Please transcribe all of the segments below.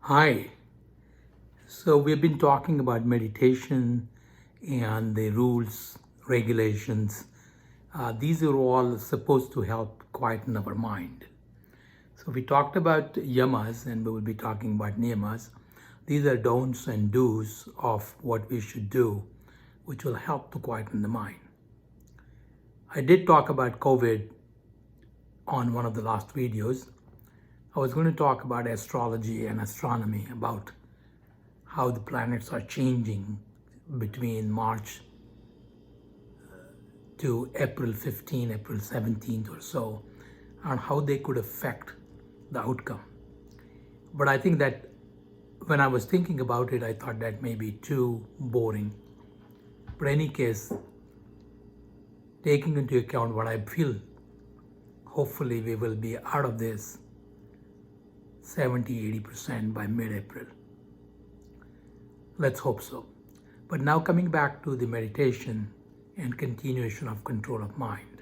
Hi. So we've been talking about meditation and the rules, regulations. These are all supposed to help quieten our mind. So we talked about yamas and we will be talking about niyamas. These are don'ts and do's of what we should do, which will help to quieten the mind. I did talk about COVID on one of the last videos. I was going to talk about astrology and astronomy, about how the planets are changing between March to April 15, April 17th or so, and how they could affect the outcome. But I think that when I was thinking about it, I thought that may be too boring. But in any case, taking into account what I feel, hopefully we will be out of this 70-80% by mid-April. Let's hope so. But now coming back to the meditation and continuation of control of mind.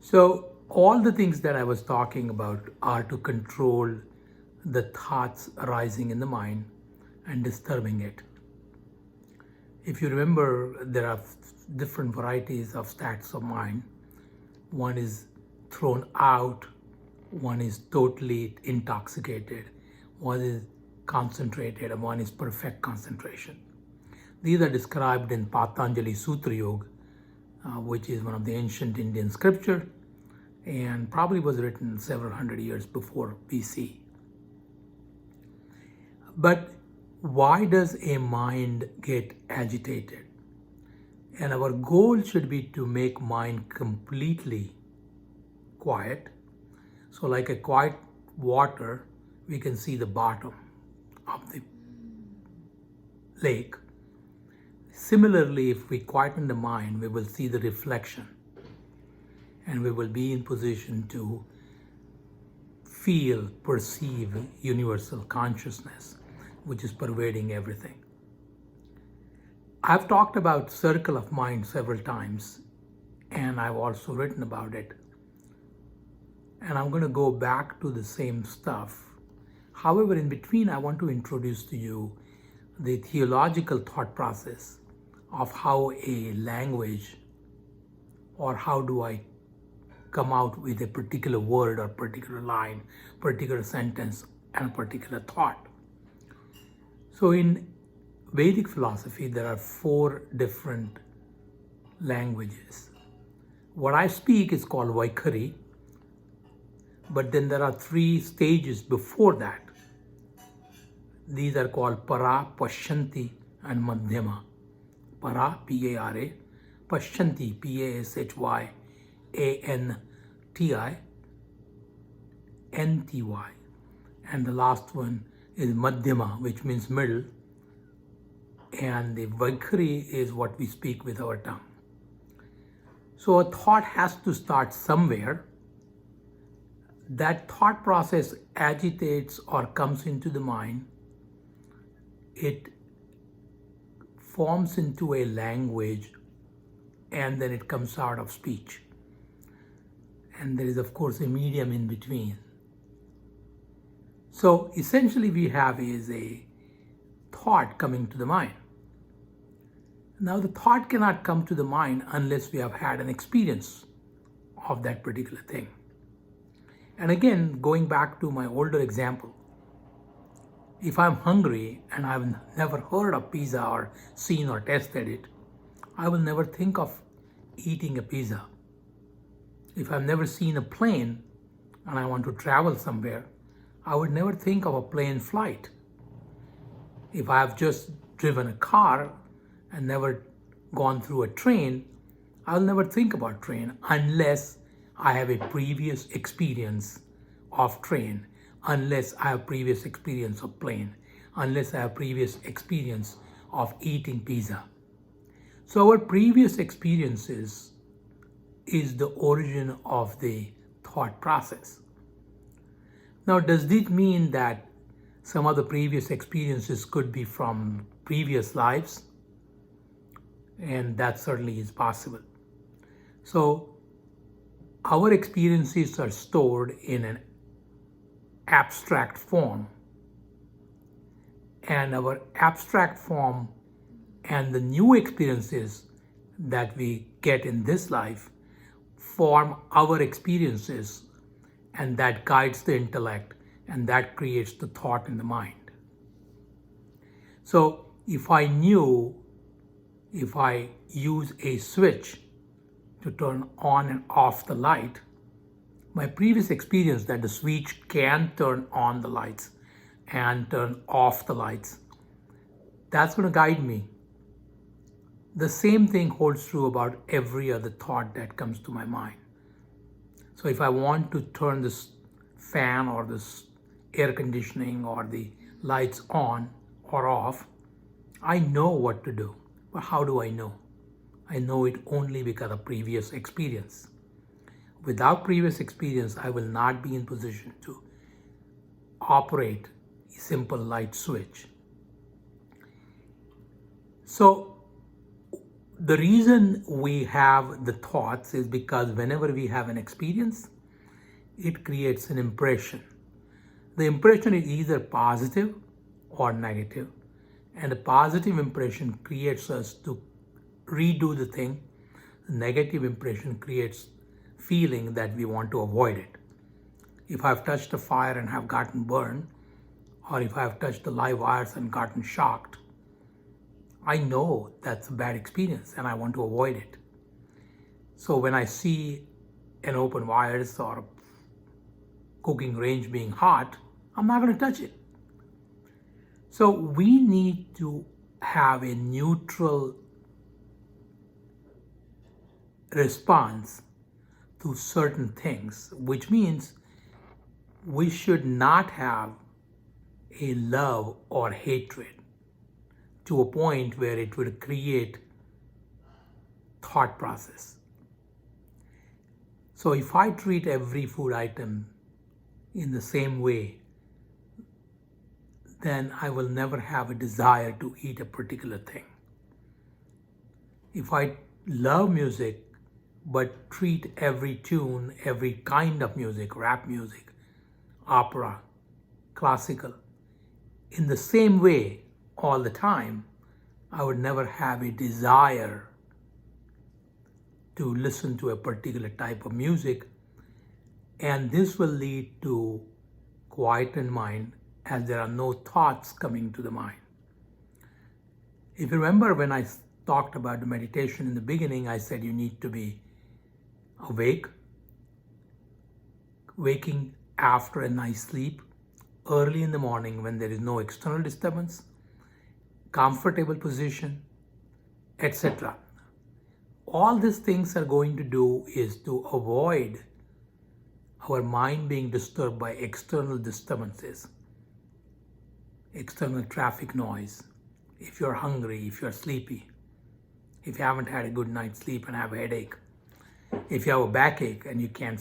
So all the things that I was talking about are to control the thoughts arising in the mind and disturbing it. If you remember, there are different varieties of states of mind. One is thrown out, one is totally intoxicated, one is concentrated, and one is perfect concentration. These are described in Patanjali Sutra Yoga, which is one of the ancient Indian scripture and probably was written several hundred years before BC. But why does a mind get agitated? And our goal should be to make mind completely quiet. So like a quiet water, we can see the bottom of the lake. Similarly, if we quieten the mind, we will see the reflection and we will be in position to feel, perceive universal consciousness, which is pervading everything. I've talked about circle of mind several times, and I've also written about it. And I'm going to go back to the same stuff. However, in between, I want to introduce to you the theological thought process of how a language, or how do I come out with a particular word or particular line, particular sentence, and a particular thought. So in Vedic philosophy, there are 4 different languages. What I speak is called Vaikhari, but then there are 3 stages before that. These are called Para, Pashyanti, and Madhyama. Para, P-A-R-A, Pashyanti, P-A-S-H-Y-A-N-T-I, N-T-Y. And the last one is Madhyama, which means middle. And the Vaikhari is what we speak with our tongue. So a thought has to start somewhere. That thought process agitates or comes into the mind. It forms into a language, and then it comes out of speech. And there is, of course, a medium in between. So essentially we have is a thought coming to the mind. Now the thought cannot come to the mind unless we have had an experience of that particular thing. And again, going back to my older example, if I'm hungry and I've never heard of pizza or seen or tested it, I will never think of eating a pizza. If I've never seen a plane and I want to travel somewhere, I would never think of a plane flight. If I've just driven a car and never gone through a train, I'll never think about train unless I have a previous experience of train, unless I have previous experience of plane, unless I have previous experience of eating pizza. So our previous experiences is the origin of the thought process. Now, does this mean that some of the previous experiences could be from previous lives? And that certainly is possible. So our experiences are stored in an abstract form and our abstract form and the new experiences that we get in this life form our experiences, and that guides the intellect, and that creates the thought in the mind. So if I use a switch to turn on and off the light, my previous experience that the switch can turn on the lights and turn off the lights, that's going to guide me. The same thing holds true about every other thought that comes to my mind. So if I want to turn this fan or this air conditioning or the lights on or off, I know what to do. But how do I know? I know it only because of previous experience. Without previous experience, I will not be in position to operate a simple light switch. So the reason we have the thoughts is because whenever we have an experience, it creates an impression. The impression is either positive or negative, and a positive impression creates us to redo the thing. The negative impression creates feeling that we want to avoid it. If I've touched a fire and have gotten burned, or if I've touched the live wires and gotten shocked, I know that's a bad experience and I want to avoid it. So when I see an open wires or a cooking range being hot, I'm not going to touch it. So we need to have a neutral response to certain things, which means we should not have a love or hatred to a point where it will create thought process. So if I treat every food item in the same way, then I will never have a desire to eat a particular thing. If I love music, but treat every tune, every kind of music, rap music, opera, classical, in the same way all the time, I would never have a desire to listen to a particular type of music, and this will lead to quiet in mind as there are no thoughts coming to the mind. If you remember when I talked about the meditation in the beginning, I said you need to be awake, waking after a nice sleep, early in the morning when there is no external disturbance, comfortable position, etc. All these things are going to do is to avoid our mind being disturbed by external disturbances, external traffic noise. If you're hungry, if you're sleepy, if you haven't had a good night's sleep and have a headache, if you have a backache and you can't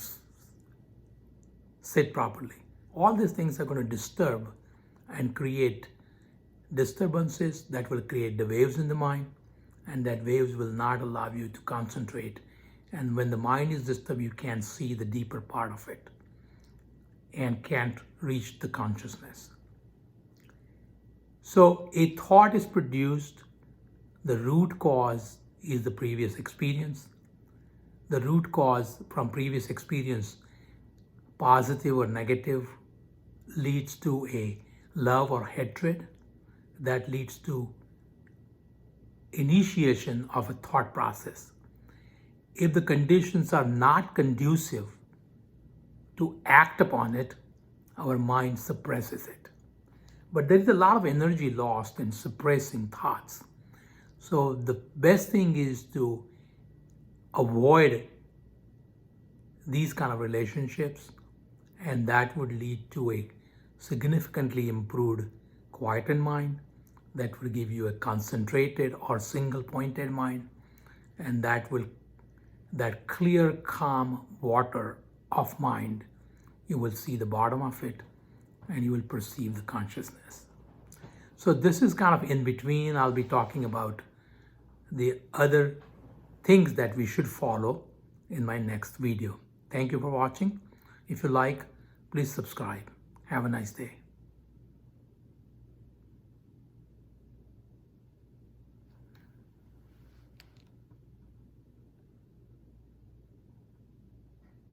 sit properly, all these things are going to disturb and create disturbances that will create the waves in the mind, and that waves will not allow you to concentrate. And when the mind is disturbed, you can't see the deeper part of it and can't reach the consciousness. So a thought is produced. The root cause is the previous experience. The root cause from previous experience, positive or negative, leads to a love or hatred that leads to initiation of a thought process. If the conditions are not conducive to act upon it, our mind suppresses it. But there is a lot of energy lost in suppressing thoughts. So the best thing is to avoid these kind of relationships, and that would lead to a significantly improved quietened mind that will give you a concentrated or single pointed mind, and that clear, calm water of mind, you will see the bottom of it and you will perceive the consciousness. So this is kind of in between. I'll be talking about the other things that we should follow in my next video. Thank you for watching. If you like, please subscribe. Have a nice day.